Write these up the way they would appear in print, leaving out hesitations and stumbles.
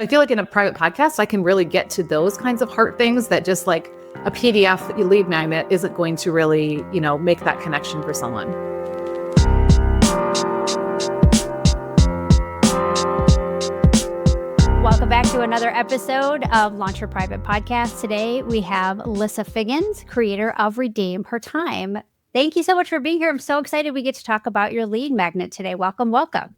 I feel like in a private podcast, I can really get to those kinds of heart things that just like a PDF lead magnet isn't going to really, make that connection for someone. Welcome back to another episode of Launch Your Private Podcast. Today, we have Lissa Figgins, creator of Redeem Her Time. Thank you so much for being here. I'm so excited we get to talk about your lead magnet today. Welcome, welcome.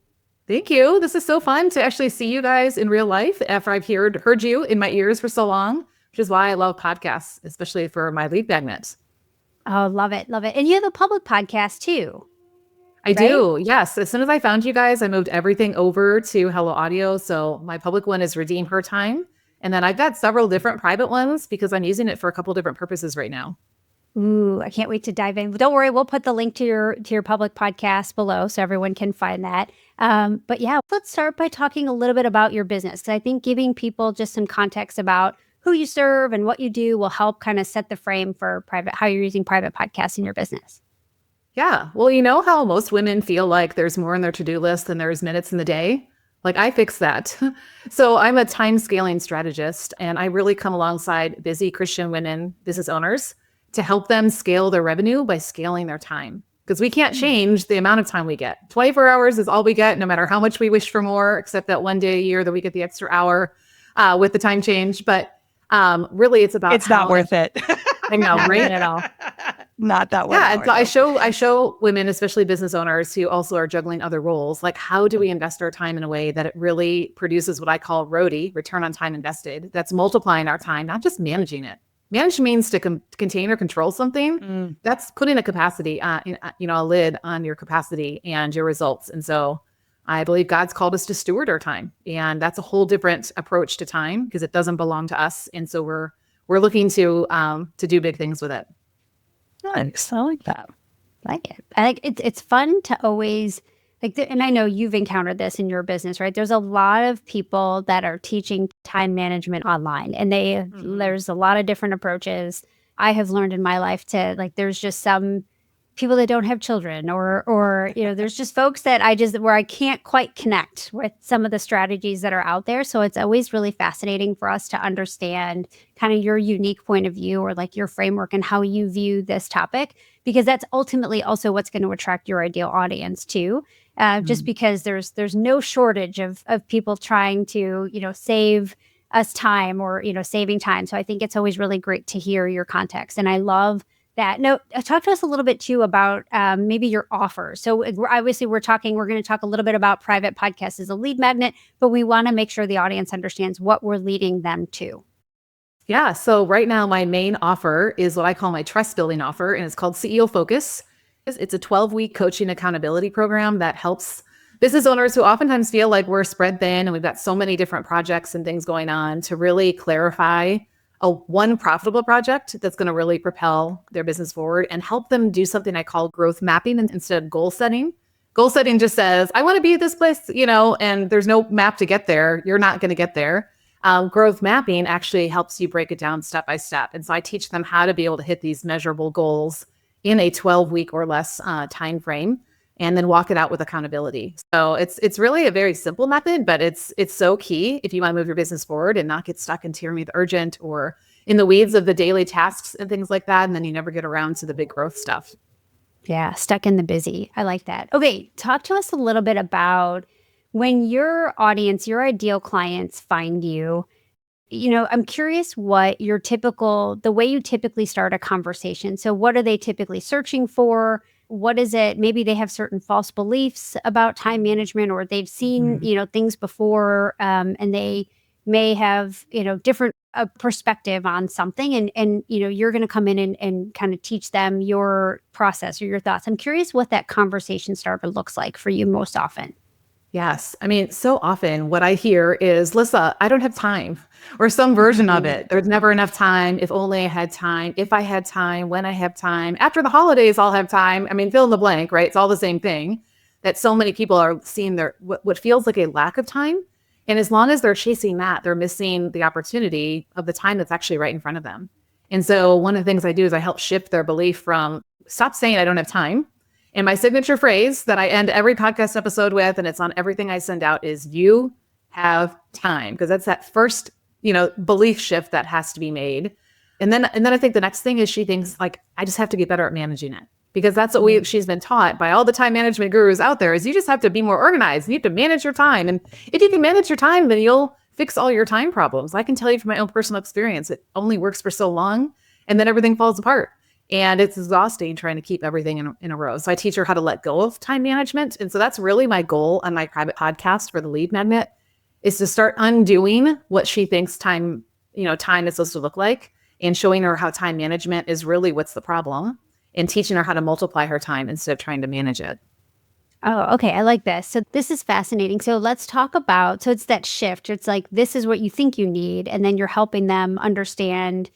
Thank you. This is so fun to actually see you guys in real life after I've heard you in my ears for so long, which is why I love podcasts, especially for my lead magnets. Oh, love it. Love it. And you have a public podcast too. I do. Yes. As soon as I found you guys, I moved everything over to Hello Audio. So my public one is Redeem Her Time. And then I've got several different private ones because I'm using it for a couple different purposes right now. Ooh, I can't wait to dive in. Don't worry, we'll put the link to your public podcast below so everyone can find that. But yeah, let's start by talking a little bit about your business. Because I think giving people just some context about who you serve and what you do will help kind of set the frame for how you're using private podcasts in your business. Yeah. Well, you know how most women feel like there's more on their to-do list than there's minutes in the day? Like I fix that. So I'm a time scaling strategist, and I really come alongside busy Christian women, business owners, to help them scale their revenue by scaling their time. Because we can't change the amount of time we get. 24 hours is all we get, no matter how much we wish for more, except that one day a year that we get the extra hour with the time change. But really, it's about not worth it. I know, right? At all. Not that way. Yeah, and so I show women, especially business owners who also are juggling other roles, like how do we invest our time in a way that it really produces what I call ROTI, return on time invested, that's multiplying our time, not just managing it. Manage means to contain or control something. That's putting a capacity, a lid on your capacity and your results. And so I believe God's called us to steward our time. And that's a whole different approach to time because it doesn't belong to us. And so we're looking to do big things with it. Nice. I like that. I like it. I like it's fun to always and I know you've encountered this in your business, right? There's a lot of people that are teaching time management online, and there's a lot of different approaches. I have learned in my life to there's just some people that don't have children or there's just folks that where I can't quite connect with some of the strategies that are out there. So it's always really fascinating for us to understand kind of your unique point of view or your framework and how you view this topic, because that's ultimately also what's going to attract your ideal audience too. Just because there's no shortage of people trying to, save us time or, saving time. So I think it's always really great to hear your context. And I love that. Now, talk to us a little bit too about maybe your offer. So obviously we're going to talk a little bit about private podcasts as a lead magnet, but we want to make sure the audience understands what we're leading them to. Yeah. So right now, my main offer is what I call my trust building offer, and it's called CEO Focus. It's a 12-week coaching accountability program that helps business owners who oftentimes feel like we're spread thin and we've got so many different projects and things going on to really clarify one profitable project that's going to really propel their business forward and help them do something I call growth mapping instead of goal setting. Goal setting just says, I want to be at this place, and there's no map to get there. You're not going to get there. Growth mapping actually helps you break it down step by step. And so I teach them how to be able to hit these measurable goals in a 12-week or less time frame, and then walk it out with accountability. So it's really a very simple method, but it's so key if you want to move your business forward and not get stuck in tyranny of the urgent or in the weeds of the daily tasks and things like that, and then you never get around to the big growth stuff. Yeah, stuck in the busy. I like that. Okay, talk to us a little bit about when your audience, your ideal clients find you. I'm curious what the way you typically start a conversation. So what are they typically searching for? What is it? Maybe they have certain false beliefs about time management, or they've seen, things before, and they may have, different perspective on something. And you're going to come in and kind of teach them your process or your thoughts. I'm curious what that conversation starter looks like for you most often. Yes. I mean, so often what I hear is, Lissa, I don't have time, or some version of it. There's never enough time. If only I had time. If I had time, when I have time. After the holidays, I'll have time. I mean, fill in the blank, right? It's all the same thing, that so many people are seeing what feels like a lack of time. And as long as they're chasing that, they're missing the opportunity of the time that's actually right in front of them. And so one of the things I do is I help shift their belief from stop saying I don't have time. And my signature phrase that I end every podcast episode with, and it's on everything I send out, is you have time, because that's that first, belief shift that has to be made. And then I think the next thing is she thinks like, I just have to get better at managing it, because that's what she's been taught by all the time management gurus out there, is you just have to be more organized. You have to manage your time. And if you can manage your time, then you'll fix all your time problems. I can tell you from my own personal experience, it only works for so long, and then everything falls apart. And it's exhausting trying to keep everything in a row. So I teach her how to let go of time management. And so that's really my goal on my private podcast for the Lead Magnet, is to start undoing what she thinks time is supposed to look like, and showing her how time management is really what's the problem, and teaching her how to multiply her time instead of trying to manage it. Oh, okay. I like this. So this is fascinating. So let's talk about, so it's that shift. It's like, this is what you think you need. And then you're helping them understand,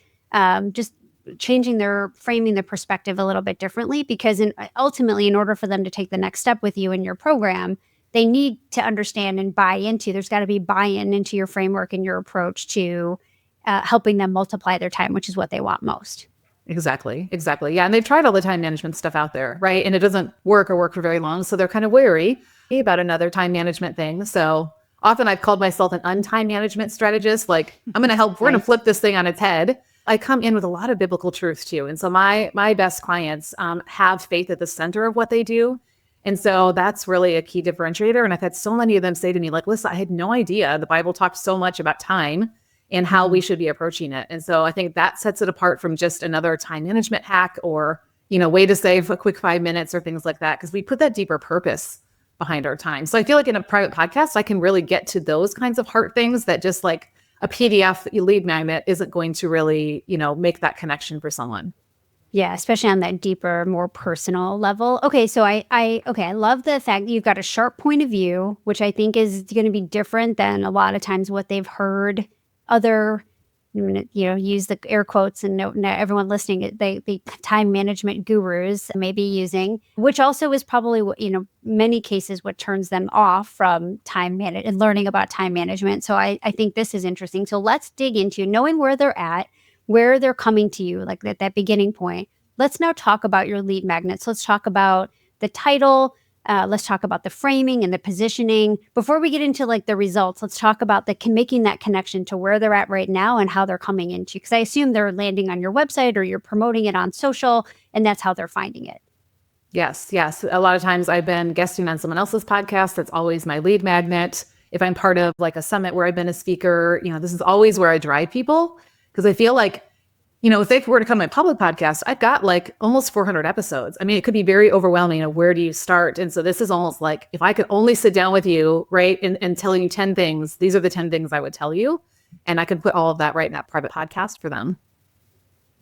just framing their perspective a little bit differently, because ultimately, in order for them to take the next step with you in your program, they need to understand and buy into, there's got to be buy-in into your framework and your approach to helping them multiply their time, which is what they want most. Exactly. Yeah. And they've tried all the time management stuff out there, right? And it doesn't work for very long. So they're kind of wary about another time management thing. So often I've called myself an untime management strategist. Like, I'm going to help, we're going to flip this thing on its head. I come in with a lot of biblical truth too. And so my best clients have faith at the center of what they do. And so that's really a key differentiator. And I've had so many of them say to me, like, Lissa, I had no idea the Bible talks so much about time and how we should be approaching it. And so I think that sets it apart from just another time management hack or, way to save a quick 5 minutes or things like that, because we put that deeper purpose behind our time. So I feel like in a private podcast, I can really get to those kinds of heart things that just like a PDF lead magnet isn't going to really, make that connection for someone. Yeah, especially on that deeper, more personal level. Okay, so I love the fact that you've got a sharp point of view, which I think is going to be different than a lot of times what they've heard other, use the air quotes, and no, everyone listening, the time management gurus may be using, which also is probably what, many cases what turns them off from time management and learning about time management. So I think this is interesting. So let's dig into knowing where they're at, where they're coming to you, like that beginning point. Let's now talk about your lead magnets. Let's talk about the title. Let's talk about the framing and the positioning. Before we get into like the results, let's talk about making that connection to where they're at right now and how they're coming into, because I assume they're landing on your website or you're promoting it on social, and that's how they're finding it. Yes. A lot of times I've been guesting on someone else's podcast. That's always my lead magnet. If I'm part of like a summit where I've been a speaker, this is always where I drive people, because I feel like, if they were to come to my public podcast, I've got like almost 400 episodes. I mean, it could be very overwhelming. Where do you start? And so this is almost like, if I could only sit down with you, right, and tell you 10 things, these are the 10 things I would tell you. And I could put all of that right in that private podcast for them.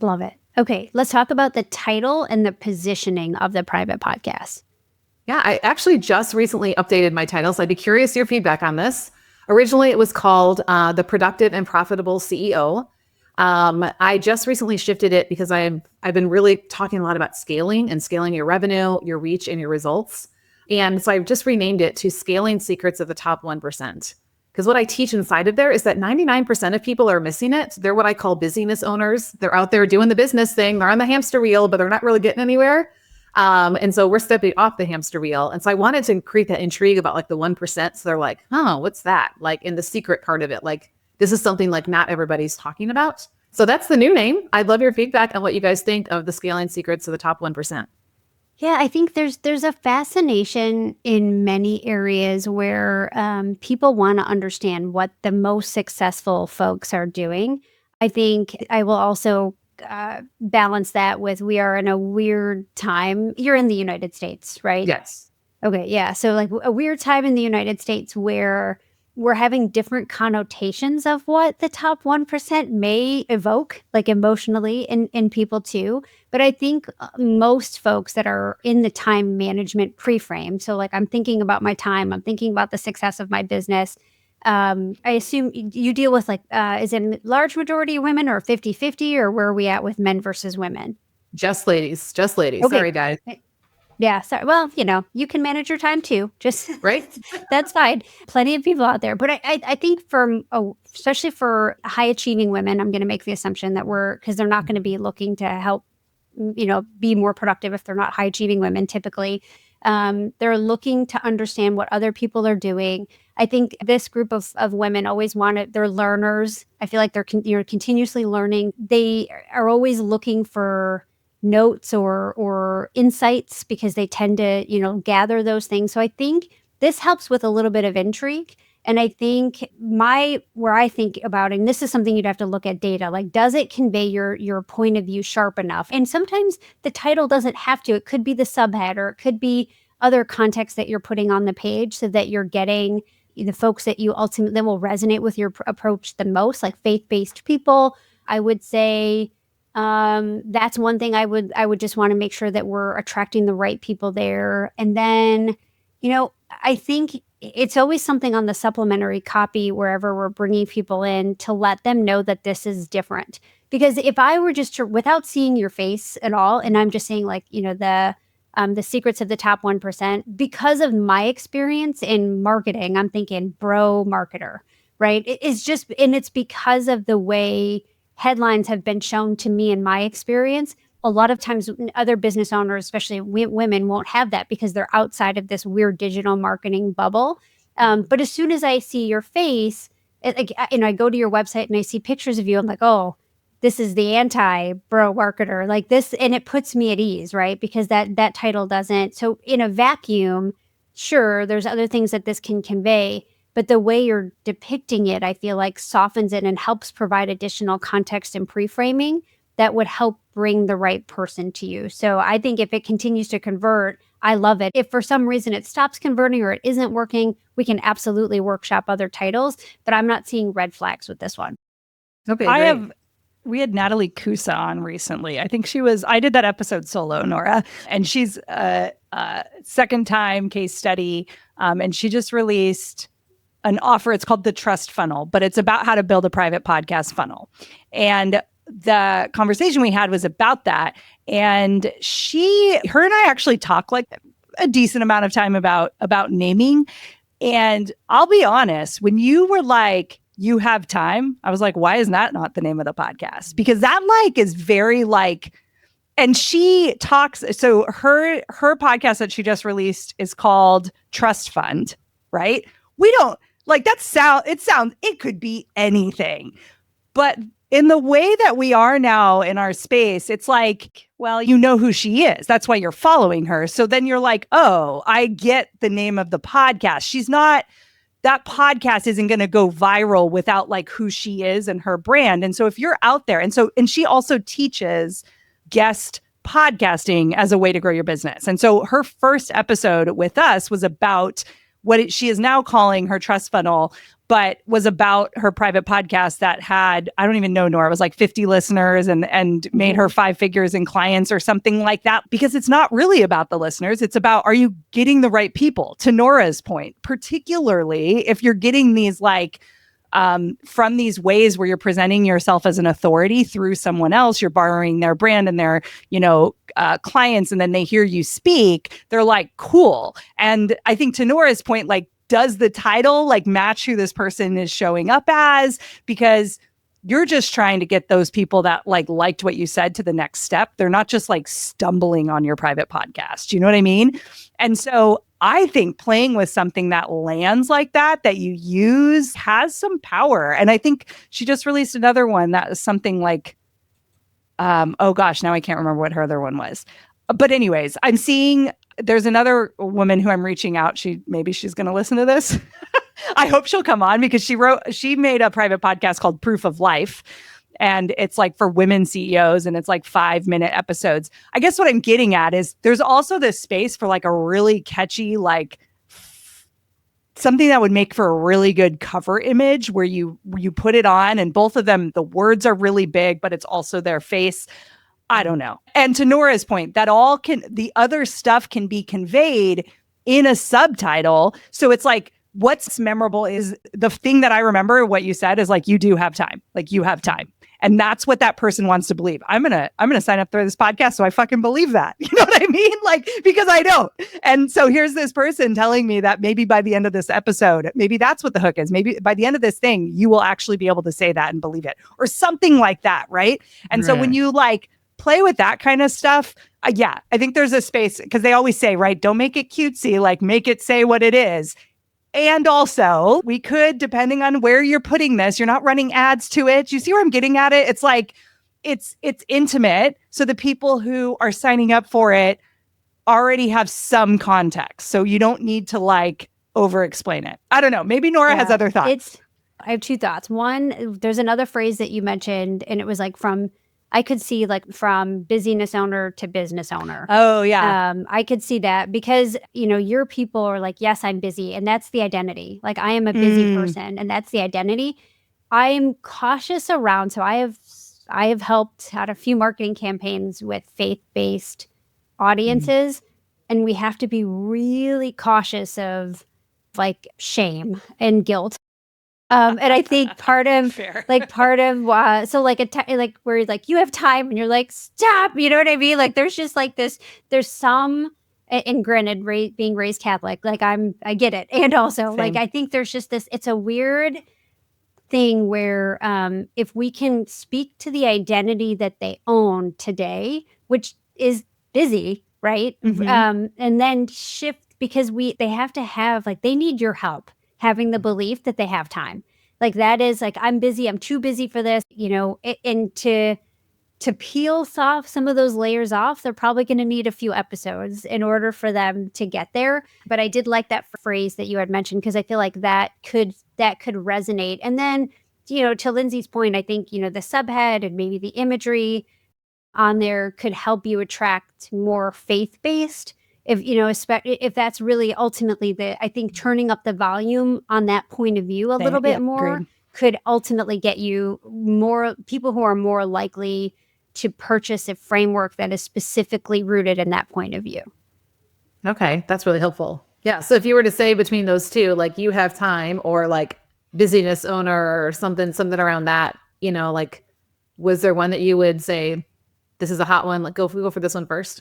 Love it. Okay, let's talk about the title and the positioning of the private podcast. Yeah, I actually just recently updated my title, so I'd be curious your feedback on this. Originally, it was called The Productive and Profitable CEO. I just recently shifted it because I've been really talking a lot about scaling your revenue, your reach, and your results. And so I've just renamed it to Scaling Secrets of the Top 1%. Because what I teach inside of there is that 99% of people are missing it. They're what I call busyness owners. They're out there doing the business thing. They're on the hamster wheel, but they're not really getting anywhere. And so we're stepping off the hamster wheel. And so I wanted to create that intrigue about like the 1%. So they're like, oh, what's that? Like in the secret part of it, like this is something like not everybody's talking about. So that's the new name. I'd love your feedback on what you guys think of the Scaling Secrets of the Top 1%. Yeah, I think there's a fascination in many areas where people want to understand what the most successful folks are doing. I think I will also balance that with, we are in a weird time. You're in the United States, right? Yes. Okay, yeah. So like a weird time in the United States where we're having different connotations of what the top 1% may evoke, like emotionally in people too. But I think most folks that are in the time management pre-frame, so like I'm thinking about my time, I'm thinking about the success of my business. I assume you deal with like, is it a large majority of women or 50-50, or where are we at with men versus women? Just ladies. Okay. Sorry, guys. Yeah. Sorry. Well, you can manage your time too. Just right. That's fine. Plenty of people out there. But I think especially for high achieving women, I'm going to make the assumption that because they're not going to be looking to help, be more productive if they're not high achieving women typically. They're looking to understand what other people are doing, I think this group of women always they're learners. I feel like they're continuously learning. They are always looking for notes or insights because they tend to, gather those things. So I think this helps with a little bit of intrigue. And I think where I think about, and this is something you'd have to look at data, like, does it convey your point of view sharp enough? And sometimes the title doesn't have to. It could be the subhead, or it could be other context that you're putting on the page so that you're getting the folks that you ultimately will resonate with your approach the most, like faith-based people. I would say that's one thing I would just want to make sure that we're attracting the right people there. And then, I think it's always something on the supplementary copy wherever we're bringing people in to let them know that this is different. Because if I were just without seeing your face at all, and I'm just saying, like, the secrets of the top 1%, because of my experience in marketing, I'm thinking bro marketer, right? It's because of the way headlines have been shown to me in my experience. A lot of times other business owners, especially women, won't have that because they're outside of this weird digital marketing bubble. But as soon as I see your face, I go to your website and I see pictures of you, I'm like, oh, this is the anti-bro marketer, like this. And it puts me at ease, right? Because that title doesn't. So in a vacuum, sure, there's other things that this can convey, but the way you're depicting it, I feel like softens it and helps provide additional context and pre-framing that would help bring the right person to you. So I think if it continues to convert, I love it. If for some reason it stops converting or it isn't working, we can absolutely workshop other titles, but I'm not seeing red flags with this one. Okay, great. We had Natalie Kusa on recently. I think I did that episode solo, Nora, and she's a second time case study. And she just released an offer. It's called the Trust Funnel, but it's about how to build a private podcast funnel. And the conversation we had was about that. And her and I actually talk like a decent amount of time about naming. And I'll be honest, when you were like, you have time, I was like, why is that not the name of the podcast? Because that is very and she talks, so her podcast that she just released is called Trust Fund, right? We don't it could be anything. But in the way that we are now in our space, it's like, well, you know who she is. That's why you're following her. So then you're like, oh, I get the name of the podcast. That podcast isn't going to go viral without who she is and her brand. And so if you're out there, and she also teaches guest podcasting as a way to grow your business. And so her first episode with us was about what she is now calling her Trust Funnel, but was about her private podcast that had, I don't even know, Nora, it was 50 listeners and made her 5 figures in clients or something like that. Because it's not really about the listeners. It's about, are you getting the right people? To Nora's point, particularly if you're getting these from these ways where you're presenting yourself as an authority through someone else, you're borrowing their brand and their, clients, and then they hear you speak, they're like, cool. And I think to Nora's point, does the title match who this person is showing up as? Because you're just trying to get those people that liked what you said to the next step. They're not just stumbling on your private podcast. You know what I mean? And so I think playing with something that lands like that you use has some power. And I think she just released another one that is something oh gosh, now I can't remember what her other one was. But anyways, I'm seeing there's another woman who I'm reaching out. Maybe she's going to listen to this. I hope she'll come on because she made a private podcast called Proof of Life. And it's for women CEOs, and it's 5-minute episodes. I guess what I'm getting at is there's also this space for a really catchy, something that would make for a really good cover image where you put it on and both of them, the words are really big, but it's also their face. I don't know. And to Nora's point, the other stuff can be conveyed in a subtitle. So it's what's memorable is the thing that I remember what you said is you do have time. You have time. And that's what that person wants to believe. I'm going to sign up for this podcast so I fucking believe that. You know what I mean? Because I don't. And so here's this person telling me that maybe by the end of this episode, maybe that's what the hook is. Maybe by the end of this thing, you will actually be able to say that and believe it or something like that. Right. And so when you play with that kind of stuff, I think there's a space because they always say, right, don't make it cutesy, make it say what it is. And also, we could, depending on where you're putting this, you're not running ads to it. You see where I'm getting at it? It's like, it's intimate. So the people who are signing up for it already have some context. So you don't need to like over explain it. I don't know. Maybe Nora has other thoughts. I have two thoughts. One, there's another phrase that you mentioned, and it was like I could see like from busyness owner to business owner. Oh, yeah. I could see that because, your people are like, yes, I'm busy. And that's the identity. Like I am a busy person and that's the identity. I'm cautious around. So I have helped out a few marketing campaigns with faith-based audiences. And we have to be really cautious of like shame and guilt. And I think part of Fair. so like where like you have time and you're like, stop, you know what I mean? Like there's just like this, there's some, and granted, being raised Catholic, like I get it. And also like, I think there's just this, it's a weird thing where if we can speak to the identity that they own today, which is busy, right? And then shift because they have to have like, they need your help. Having the belief that they have time. Like that is like, I'm busy, I'm too busy for this, and to peel some of those layers off, they're probably going to need a few episodes in order for them to get there. But I did like that phrase that you had mentioned, because I feel like that could resonate. And then, to Lindsay's point, I think, the subhead and maybe the imagery on there could help you attract more faith-based. If that's really ultimately I think turning up the volume on that point of view a little bit more could ultimately get you more people who are more likely to purchase a framework that is specifically rooted in that point of view. Okay, that's really helpful. Yeah. So if you were to say between those two, like you have time or like busyness owner or something around that, like was there one that you would say, this is a hot one, like we go for this one first?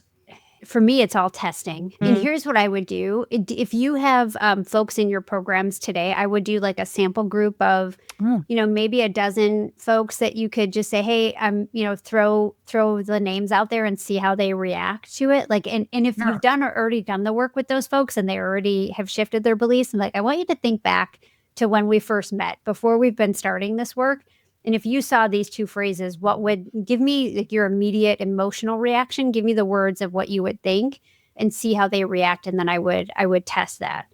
For me, it's all testing. And here's what I would do. If you have folks in your programs today, I would do like a sample group of, maybe a dozen folks that you could just say, hey, throw the names out there and see how they react to it. Like, and if you've already done the work with those folks and they already have shifted their beliefs, and like, I want you to think back to when we first met before we've been starting this work. And if you saw these two phrases, what would give me like your immediate emotional reaction? Give me the words of what you would think and see how they react. And then I would test that.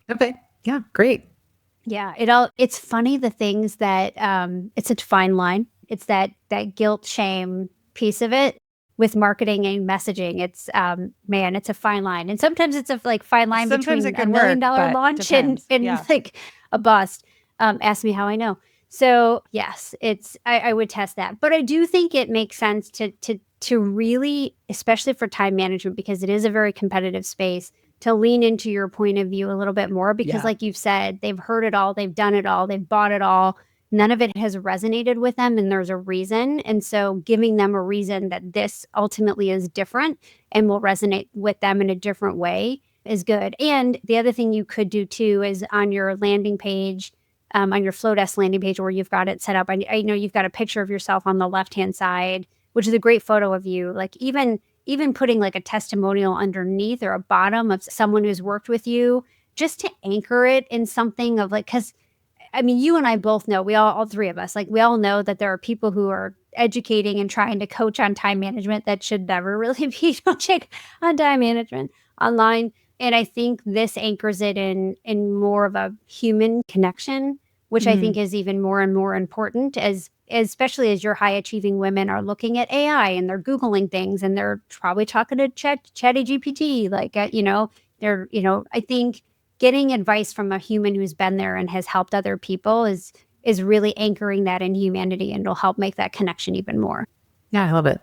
Okay. Yeah. Great. Yeah. It's funny, the things that, it's a fine line. It's that guilt, shame piece of it with marketing and messaging. It's, it's a fine line. And sometimes it's a like fine line sometimes between $1 million launch and like a bust. Ask me how I know. So yes, I would test that. But I do think it makes sense to really, especially for time management, because it is a very competitive space, to lean into your point of view a little bit more, because like you've said, they've heard it all, they've done it all, they've bought it all. None of it has resonated with them, and there's a reason. And so giving them a reason that this ultimately is different and will resonate with them in a different way is good. And the other thing you could do too is on your landing page, on your Flowdesk landing page where you've got it set up. I know you've got a picture of yourself on the left-hand side, which is a great photo of you. Like even putting like a testimonial underneath or a bottom of someone who's worked with you, just to anchor it in something of like, because I mean, you and I both know, all three of us, like we all know that there are people who are educating and trying to coach on time management that should never really be coaching on time management online. And I think this anchors it in more of a human connection, which I think is even more and more important, especially as your high achieving women are looking at AI and they're Googling things and they're probably talking to ChatGPT. Like, I think getting advice from a human who's been there and has helped other people is really anchoring that in humanity, and it'll help make that connection even more. Yeah, I love it.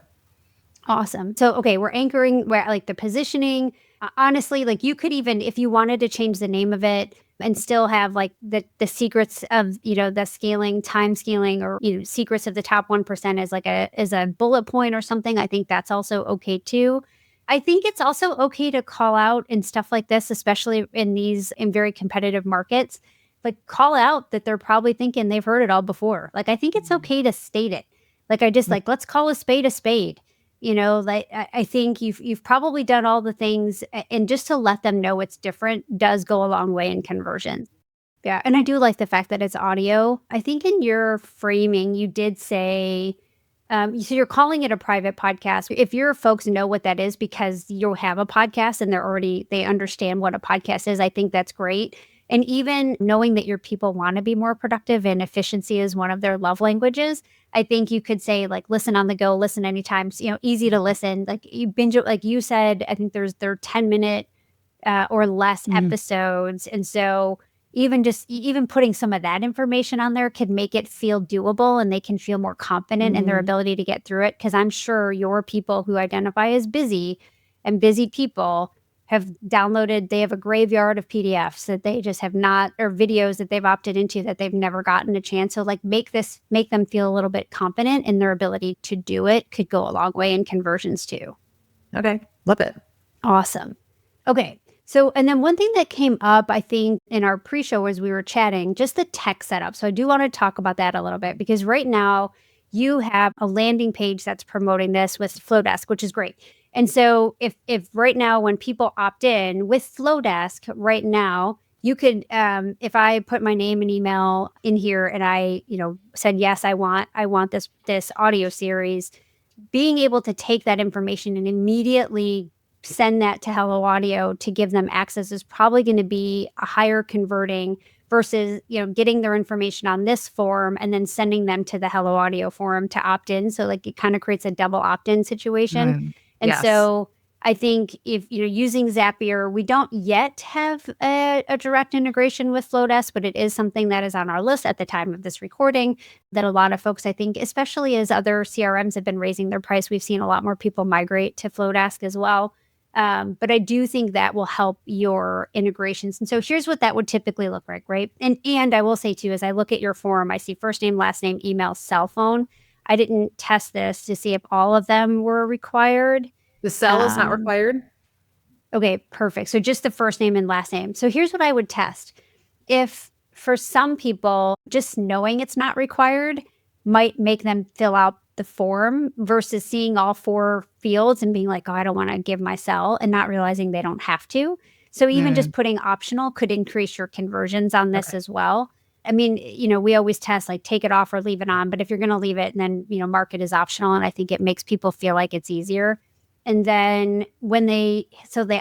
Awesome. So, okay, we're anchoring where like the positioning. Honestly, like you could even, if you wanted to change the name of it and still have like the secrets of, the scaling, time scaling, or, secrets of the top 1% as a bullet point or something, I think that's also okay too. I think it's also okay to call out in stuff like this, especially in very competitive markets, like call out that they're probably thinking they've heard it all before. Like, I think it's okay to state it. Like, I just let's call a spade a spade. Like I think you've probably done all the things, and just to let them know it's different does go a long way in conversion. Yeah. And I do like the fact that it's audio. I think in your framing, you did say, so you're calling it a private podcast. If your folks know what that is because you have a podcast and they understand what a podcast is, I think that's great. And even knowing that your people want to be more productive and efficiency is one of their love languages, I think you could say like, listen on the go, listen anytime, easy to listen. Like you binge it, like you said, I think they're 10-minute or less episodes. And so even putting some of that information on there could make it feel doable and they can feel more confident in their ability to get through it. Because I'm sure your people who identify as busy and busy people have downloaded, they have a graveyard of PDFs that they just have not, or videos that they've opted into that they've never gotten a chance. So like make them feel a little bit confident in their ability to do it could go a long way in conversions too. Okay. Love it. Awesome. Okay. So, and then one thing that came up, I think, in our pre-show as we were chatting, just the tech setup. So I do want to talk about that a little bit because right now you have a landing page that's promoting this with Flowdesk, which is great. And so if right now when people opt in with Flowdesk right now, you could, if I put my name and email in here and I, said, yes, I want this audio series, being able to take that information and immediately send that to Hello Audio to give them access is probably going to be a higher converting versus, getting their information on this form and then sending them to the Hello Audio forum to opt in. So like it kind of creates a double opt-in situation. And yes. so I think if you're using Zapier, we don't yet have a direct integration with Flowdesk, but it is something that is on our list at the time of this recording that a lot of folks, I think, especially as other CRMs have been raising their price, we've seen a lot more people migrate to Flowdesk as well. But I do think that will help your integrations. And so here's what that would typically look like, right? And I will say too, as I look at your form, I see first name, last name, email, cell phone. I didn't test this to see if all of them were required. The cell is not required. Okay, perfect. So just the first name and last name. So here's what I would test. If for some people, just knowing it's not required might make them fill out the form versus seeing all 4 fields and being like, oh, I don't want to give my cell and not realizing they don't have to. So even just putting optional could increase your conversions on this as well. I mean, we always test like take it off or leave it on, but if you're going to leave it and then, mark it as optional, and I think it makes people feel like it's easier. And then when they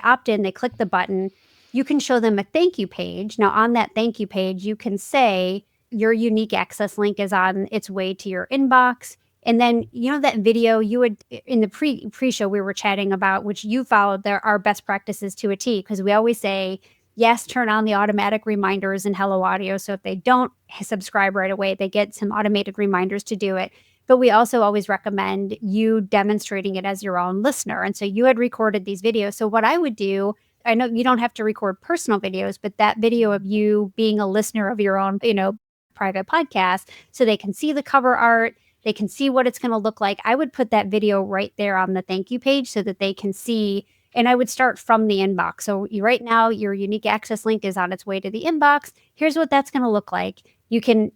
opt in, they click the button, you can show them a thank you page. Now on that thank you page, you can say your unique access link is on its way to your inbox. And then, that video you would, in the pre-show we were chatting about, which you followed, there are best practices to a T, because we always say, yes, turn on the automatic reminders in Hello Audio. So if they don't subscribe right away, they get some automated reminders to do it. But we also always recommend you demonstrating it as your own listener. And so you had recorded these videos. So what I would do, I know you don't have to record personal videos, but that video of you being a listener of your own, private podcast, so they can see the cover art, they can see what it's going to look like. I would put that video right there on the thank you page so that they can see. And I would start from the inbox. So right now, your unique access link is on its way to the inbox. Here's what that's going to look like. You can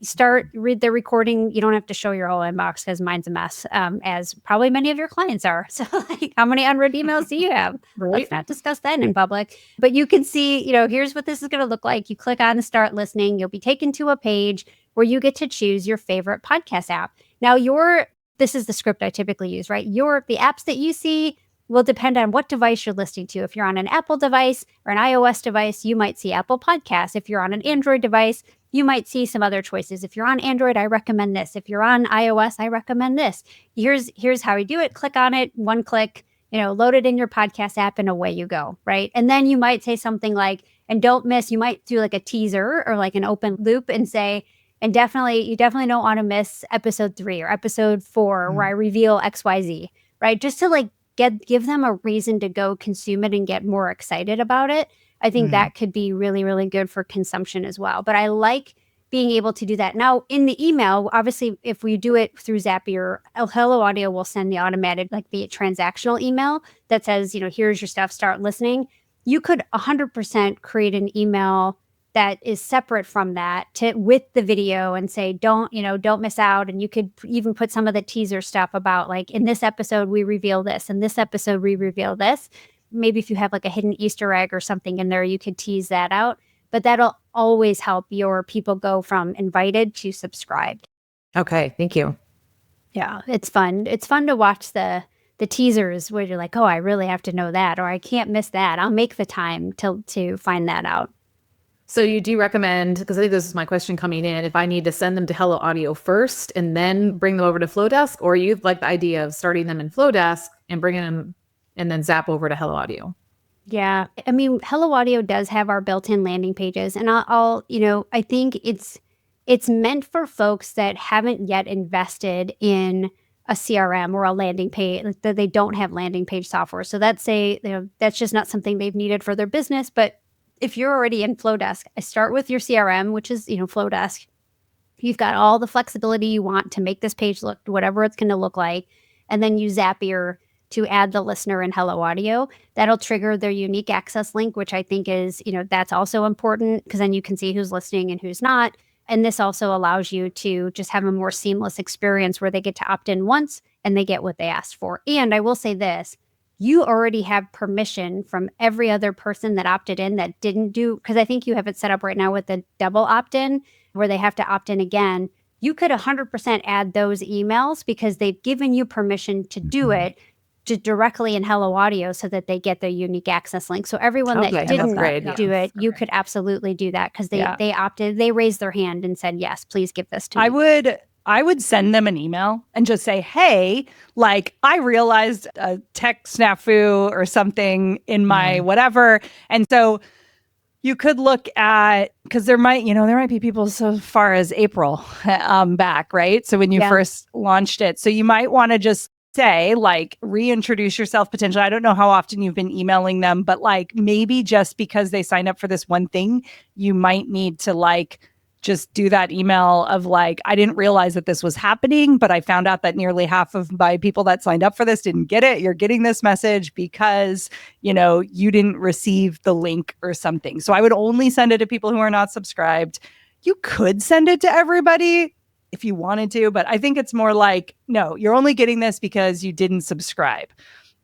read the recording. You don't have to show your whole inbox because mine's a mess, as probably many of your clients are. So like, how many unread emails do you have? Right. Let's not discuss that in public. But you can see, here's what this is going to look like. You click on start listening. You'll be taken to a page where you get to choose your favorite podcast app. Now, this is the script I typically use, right? The apps that you see will depend on what device you're listening to. If you're on an Apple device or an iOS device, you might see Apple Podcasts. If you're on an Android device, you might see some other choices. If you're on Android, I recommend this. If you're on iOS, I recommend this. Here's how we do it. Click on it, one click, load it in your podcast app and away you go, right? And then you might say something like, and don't miss, you might do like a teaser or like an open loop and say, and you definitely don't want to miss episode 3 or episode 4 where I reveal XYZ, right? Just to like give them a reason to go consume it and get more excited about it. I think that could be really, really good for consumption as well. But I like being able to do that. Now, in the email, obviously, if we do it through Zapier, Hello Audio will send the automated, like the transactional email that says, here's your stuff, start listening. You could 100% create an email that is separate from that with the video and say, don't miss out. And you could even put some of the teaser stuff about like, in this episode, we reveal this. In this episode, we reveal this. Maybe if you have like a hidden Easter egg or something in there, you could tease that out. But that'll always help your people go from invited to subscribed. Okay, thank you. Yeah, it's fun. It's fun to watch the teasers where you're like, oh, I really have to know that, or I can't miss that. I'll make the time to find that out. So you do recommend, because I think this is my question coming in, if I need to send them to Hello Audio first and then bring them over to Flowdesk, or you like the idea of starting them in Flowdesk and bringing them and then zap over to Hello Audio? Yeah. I mean, Hello Audio does have our built-in landing pages, and I'll I think it's meant for folks that haven't yet invested in a CRM or a landing page, like, that they don't have landing page software. So that's that's just not something they've needed for their business. But if you're already in Flowdesk, I start with your CRM, which is, Flowdesk. You've got all the flexibility you want to make this page look whatever it's going to look like. And then use Zapier to add the listener in Hello Audio. That'll trigger their unique access link, which I think is, that's also important, because then you can see who's listening and who's not. And this also allows you to just have a more seamless experience where they get to opt in once and they get what they asked for. And I will say this, you already have permission from every other person that opted in that didn't do, because I think you have it set up right now with the double opt-in where they have to opt in again. You could 100% add those emails because they've given you permission to do it just directly in Hello Audio so that they get their unique access link. So everyone that didn't do it, you could absolutely do that because they opted, they raised their hand and said, yes, please give this to me. I would send them an email and just say, hey, like, I realized a tech snafu or something in my whatever. And so you could look at, because there might be people so far as April back, right? So when you first launched it, so you might want to just say, like, reintroduce yourself potentially. I don't know how often you've been emailing them, but like maybe just because they signed up for this one thing, you might need to like just do that email of like, I didn't realize that this was happening, but I found out that nearly half of my people that signed up for this didn't get it. You're getting this message because, you didn't receive the link or something. So I would only send it to people who are not subscribed. You could send it to everybody if you wanted to, but I think it's more like, no, you're only getting this because you didn't subscribe.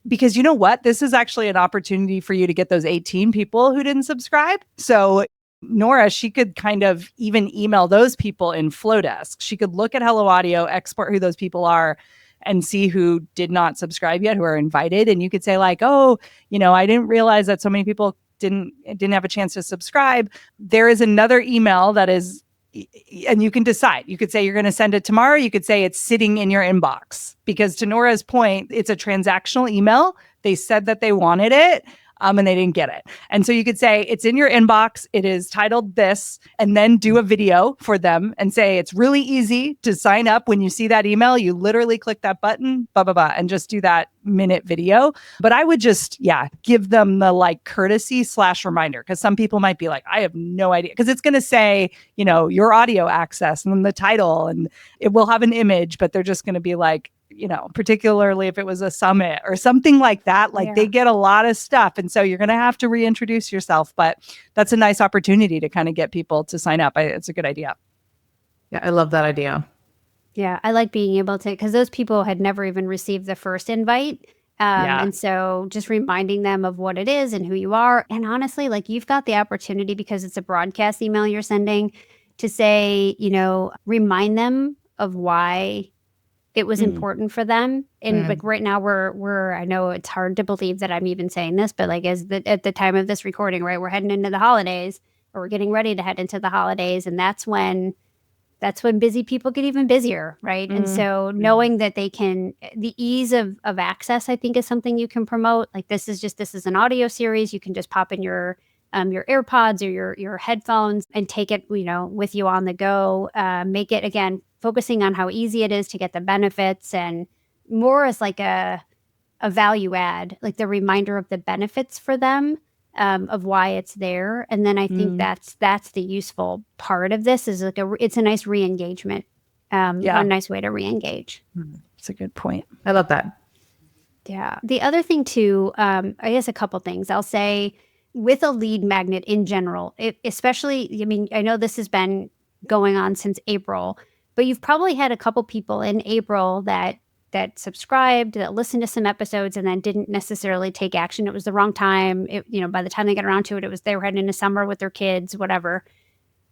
Because you know what? This is actually an opportunity for you to get those 18 people who didn't subscribe. So Nora, she could kind of even email those people in Flowdesk. She could look at Hello Audio, export who those people are, and see who did not subscribe yet, who are invited. And you could say like, oh, I didn't realize that so many people didn't have a chance to subscribe. There is another email that is, and you can decide. You could say you're going to send it tomorrow. You could say it's sitting in your inbox, because to Nora's point, it's a transactional email. They said that they wanted it. And they didn't get it. And so you could say it's in your inbox. It is titled this, and then do a video for them and say it's really easy to sign up. When you see that email, you literally click that button, blah, blah, blah, and just do that minute video. But I would just, give them the like courtesy / reminder, because some people might be like, I have no idea, because it's going to say, your audio access and then the title, and it will have an image, but they're just going to be like, particularly if it was a summit or something like that, like they get a lot of stuff. And so you're going to have to reintroduce yourself, but that's a nice opportunity to kind of get people to sign up. It's a good idea. Yeah, I love that idea. Yeah, I like being able to, because those people had never even received the first invite. And so just reminding them of what it is and who you are. And honestly, like, you've got the opportunity, because it's a broadcast email you're sending, to say, remind them of why it was important for them. And like right now we're I know it's hard to believe that I'm even saying this, but like at the time of this recording, right, we're heading into the holidays, or we're getting ready to head into the holidays. And that's when busy people get even busier, right? And so knowing that they can, the ease of access, I think, is something you can promote. Like, this is an audio series. You can just pop in your AirPods or your headphones and take it, with you on the go. Make it, again, focusing on how easy it is to get the benefits, and more as like a value add, like the reminder of the benefits for them, of why it's there. And then I think that's the useful part of this, is like it's a nice re-engagement, a nice way to re-engage. It's a good point. I love that. Yeah. The other thing too, I guess a couple things I'll say with a lead magnet in general, especially, I mean, I know this has been going on since April, but you've probably had a couple people in April that subscribed, that listened to some episodes, and then didn't necessarily take action. It was the wrong time. By the time they got around to it, they were heading into summer with their kids, whatever.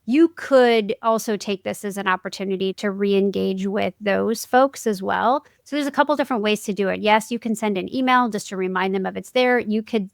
you could also take this as an opportunity to re-engage with those folks as well. So there's a couple different ways to do it. Yes, you can send an email just to remind them of it's there. You could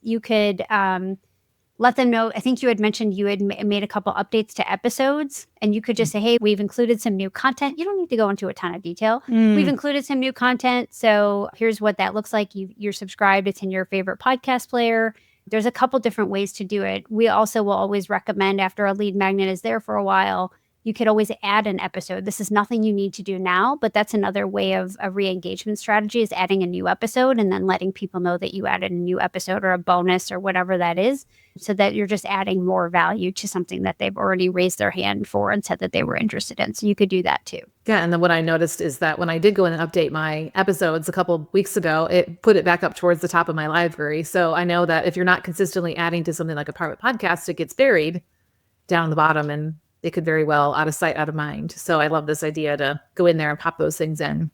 let them know. I think you had mentioned you had made a couple updates to episodes, and you could just say, hey, we've included some new content. You don't need to go into a ton of detail. We've included some new content. So here's what that looks like. You're subscribed. It's in your favorite podcast player. There's a couple different ways to do it. We also will always recommend, after a lead magnet is there for a while, you could always add an episode. This is nothing you need to do now, but that's another way of a re-engagement strategy, is adding a new episode and then letting people know that you added a new episode or a bonus or whatever that is, so that you're just adding more value to something that they've already raised their hand for and said that they were interested in. So you could do that too. Yeah. And then what I noticed is that when I did go in and update my episodes a couple of weeks ago, it put it back up towards the top of my library. So I know that if you're not consistently adding to something like a private podcast, it gets buried down the bottom, and it could very well out of sight, out of mind. So I love this idea to go in there and pop those things in.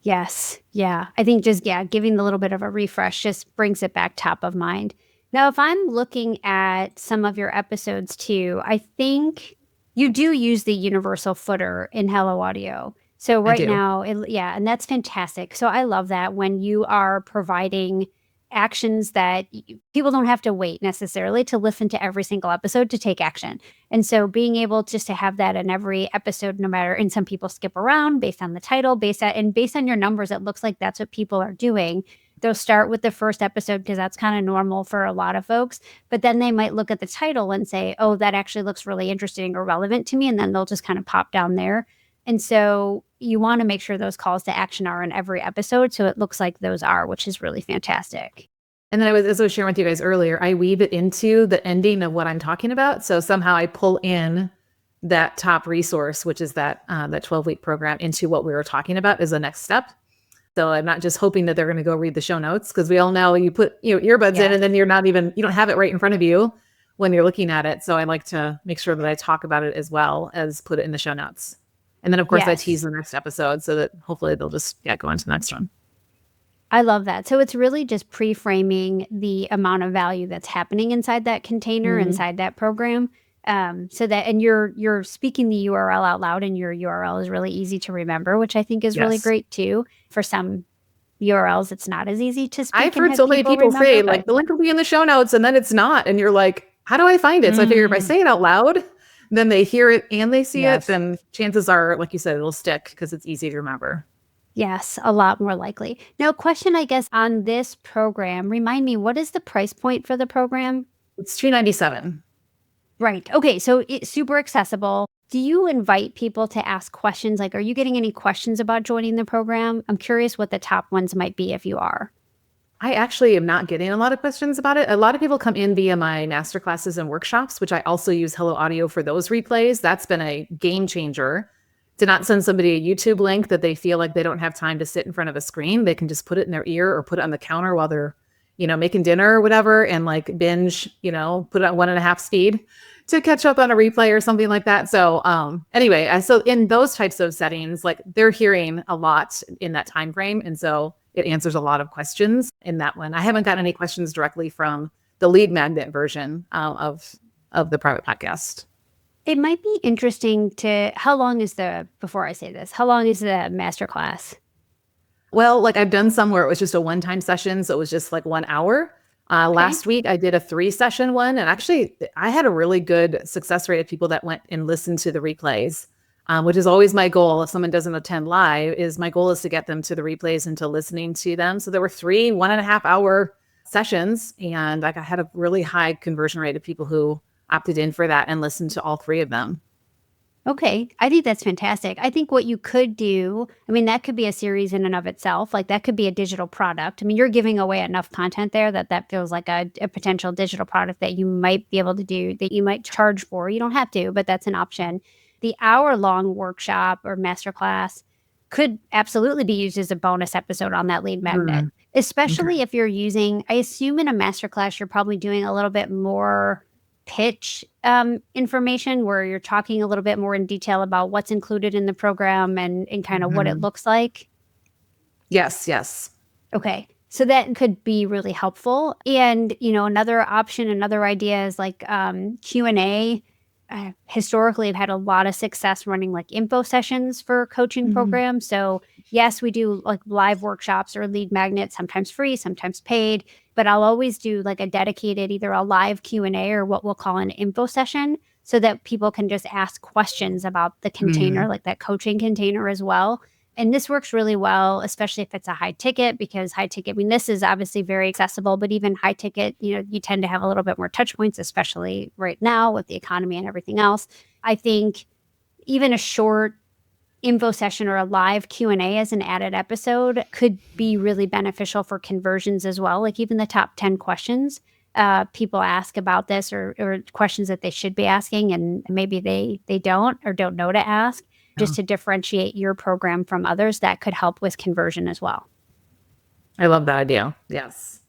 Yes. Yeah. I think just, giving the little bit of a refresh just brings it back top of mind. Now, if I'm looking at some of your episodes too, I think you do use the universal footer in Hello Audio. So right now, and that's fantastic. So I love that when you are providing actions that people don't have to wait necessarily to listen to every single episode to take action. And so being able just to have that in every episode, no matter, and some people skip around based on the title, based on your numbers, it looks like that's what people are doing. They'll start with the first episode because that's kind of normal for a lot of folks, but then they might look at the title and say, oh, that actually looks really interesting or relevant to me. And then they'll just kind of pop down there. And so you want to make sure those calls to action are in every episode. So it looks like those are, which is really fantastic. And then as I was sharing with you guys earlier, I weave it into the ending of what I'm talking about. So somehow I pull in that top resource, which is that 12-week program, into what we were talking about as the next step. So I'm not just hoping that they're going to go read the show notes, because we all know you put earbuds in and then you don't have it right in front of you when you're looking at it. So I like to make sure that I talk about it as well as put it in the show notes. And then, of course, I tease the next episode so that hopefully they'll just go on to the next one. I love that. So it's really just pre-framing the amount of value that's happening inside that container, inside that program. So that, and you're speaking the URL out loud, and your URL is really easy to remember, which I think is really great too. For some URLs, it's not as easy to speak. I've heard so many people say, like, the link will be in the show notes, and then it's not. And you're like, how do I find it? So I figure if I say it out loud, then they hear it and they see it, then chances are, like you said, it'll stick because it's easy to remember. Yes, a lot more likely. Now, question, I guess, on this program, remind me, what is the price point for the program? It's $297. Right. Okay. So it's super accessible. Do you invite people to ask questions? Like, are you getting any questions about joining the program? I'm curious what the top ones might be if you are. I actually am not getting a lot of questions about it. A lot of people come in via my masterclasses and workshops, which I also use Hello Audio for those replays. That's been a game changer. To not send somebody a YouTube link that they feel like they don't have time to sit in front of a screen. They can just put it in their ear or put it on the counter while they're, making dinner or whatever, and like binge, put it at 1.5 speed to catch up on a replay or something like that. So anyway, so in those types of settings, like, they're hearing a lot in that time frame. And so it answers a lot of questions in that one. I haven't gotten any questions directly from the lead magnet version of the private podcast. It might be interesting how long is the masterclass? Well, like, I've done some where it was just a one-time session. So it was just like 1 hour. Last week I did a 3-session one. And actually I had a really good success rate of people that went and listened to the replays, which is always my goal. If someone doesn't attend live, my goal is to get them to the replays and to listening to them. So there were 3 1.5 hour sessions, and I had a really high conversion rate of people who opted in for that and listened to all 3 of them. Okay. I think that's fantastic. I think what you could do, that could be a series in and of itself. Like, that could be a digital product. You're giving away enough content there that feels like a potential digital product that you might be able to do, that you might charge for. You don't have to, but that's an option. The hour-long workshop or masterclass could absolutely be used as a bonus episode on that lead magnet, especially if you're using, I assume in a masterclass, you're probably doing a little bit more pitch information, where you're talking a little bit more in detail about what's included in the program and kind of what it looks like. Yes. Okay. So that could be really helpful. And, another option, another idea is like Q&A historically have had a lot of success running like info sessions for coaching programs. So yes, we do like live workshops or lead magnets, sometimes free, sometimes paid, but I'll always do like a dedicated, either a live Q&A or what we'll call an info session, so that people can just ask questions about the container, like that coaching container as well. And this works really well, especially if it's a high ticket, because high ticket, I mean, this is obviously very accessible, but even high ticket, you tend to have a little bit more touch points, especially right now with the economy and everything else. I think even a short info session or a live Q&A as an added episode could be really beneficial for conversions as well. Like even the top 10 questions people ask about this, or questions that they should be asking, and maybe they don't know to ask. Just to differentiate your program from others, that could help with conversion as well. I love that idea. Yes.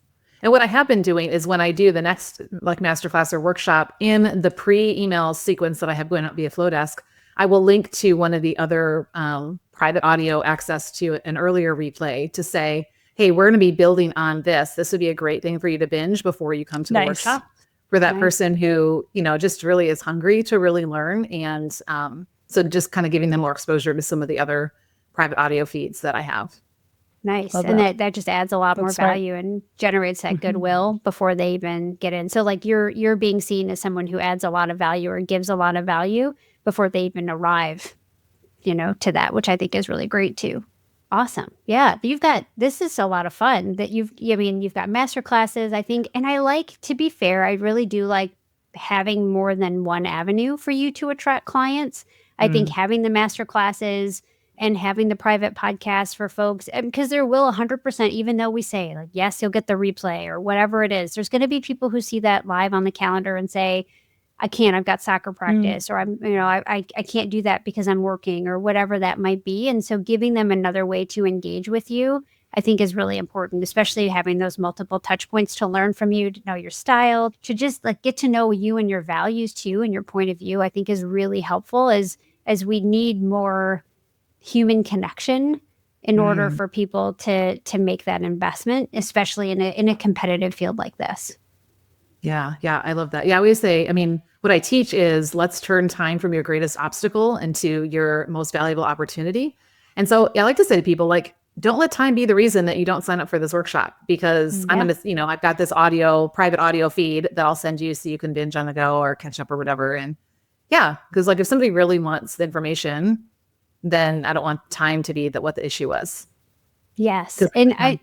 And what I have been doing is when I do the next like masterclass or workshop, in the pre-email sequence that I have going out via Flowdesk, I will link to one of the other private audio access to an earlier replay to say, hey, we're going to be building on this. This would be a great thing for you to binge before you come to the workshop, for that person who, just really is hungry to really learn. And so just kind of giving them more exposure to some of the other private audio feeds that I have. Nice. And that just adds a lot more value and generates that goodwill before they even get in. So like you're being seen as someone who adds a lot of value or gives a lot of value before they even arrive, to that, which I think is really great too. Awesome. Yeah. This is a lot of fun that you've got master classes, I think. And I like, to be fair, I really do like having more than one avenue for you to attract clients. I think having the master classes and having the private podcast for folks, because there will 100%, even though we say like, yes, you'll get the replay or whatever it is, there's going to be people who see that live on the calendar and say, I can't, I've got soccer practice, or I can't do that because I'm working, or whatever that might be. And so giving them another way to engage with you, I think is really important, especially having those multiple touch points to learn from you, to know your style, to just like get to know you and your values too, and your point of view, I think is really helpful as we need more human connection in order for people to make that investment, especially in a competitive field like this. Yeah. I love that. Yeah, I always say, what I teach is let's turn time from your greatest obstacle into your most valuable opportunity. And so I like to say to people, like, don't let time be the reason that you don't sign up for this workshop, because I'm going to, I've got this private audio feed that I'll send you so you can binge on the go or catch up or whatever. And yeah, because like if somebody really wants the information, then I don't want time to be what the issue was. Yes. And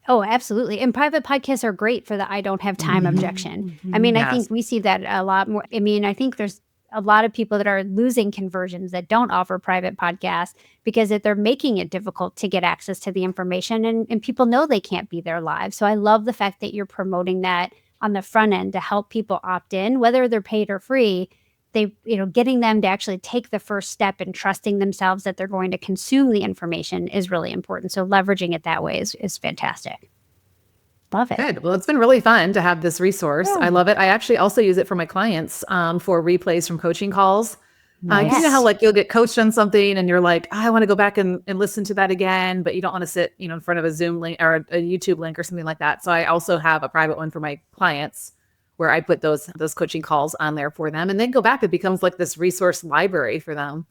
oh, absolutely. And private podcasts are great for the I don't have time objection. I think we see that a lot more. I think there's a lot of people that are losing conversions that don't offer private podcasts because they're making it difficult to get access to the information, and people know they can't be there live. So I love the fact that you're promoting that on the front end to help people opt in, whether they're paid or free. Getting them to actually take the first step and trusting themselves that they're going to consume the information is really important. So leveraging it that way is fantastic. Love it. Good. Well, it's been really fun to have this resource. I love it. I actually also use it for my clients for replays from coaching calls. Nice. You know how like you'll get coached on something and you're like, I want to go back and listen to that again, but you don't want to sit, in front of a Zoom link or a YouTube link or something like that. So I also have a private one for my clients where I put those coaching calls on there for them, and then go back. It becomes like this resource library for them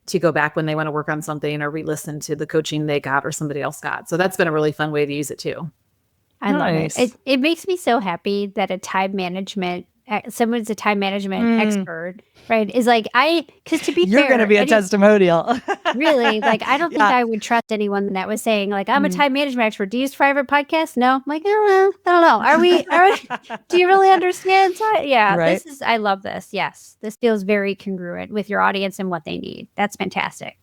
to go back when they want to work on something or re-listen to the coaching they got or somebody else got. So that's been a really fun way to use it too. I love it. It makes me so happy that someone's a time management expert, right? Is like, because to be fair, you're going to be a testimonial. Really, like, I don't think I would trust anyone that was saying like, I'm a time management expert. Do you use private podcasts? No. I'm like, I don't know. Are we, do you really understand? So, right. I love this. Yes. This feels very congruent with your audience and what they need. That's fantastic.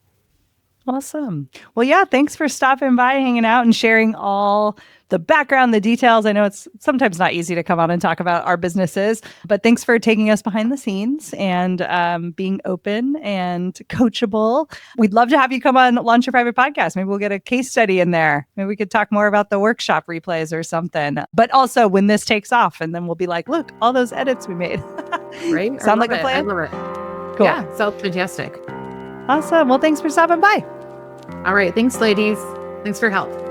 Awesome. Well, yeah, thanks for stopping by, hanging out, and sharing all the background, the details. I know it's sometimes not easy to come on and talk about our businesses, but thanks for taking us behind the scenes and being open and coachable. We'd love to have you come on, launch your private podcast. Maybe we'll get a case study in there. Maybe we could talk more about the workshop replays or something. But also when this takes off, and then we'll be like, look, all those edits we made. Right? Sound like a plan? I love it. Cool. Yeah, sounds fantastic. Awesome. Well, thanks for stopping by. All right. Thanks, ladies. Thanks for your help.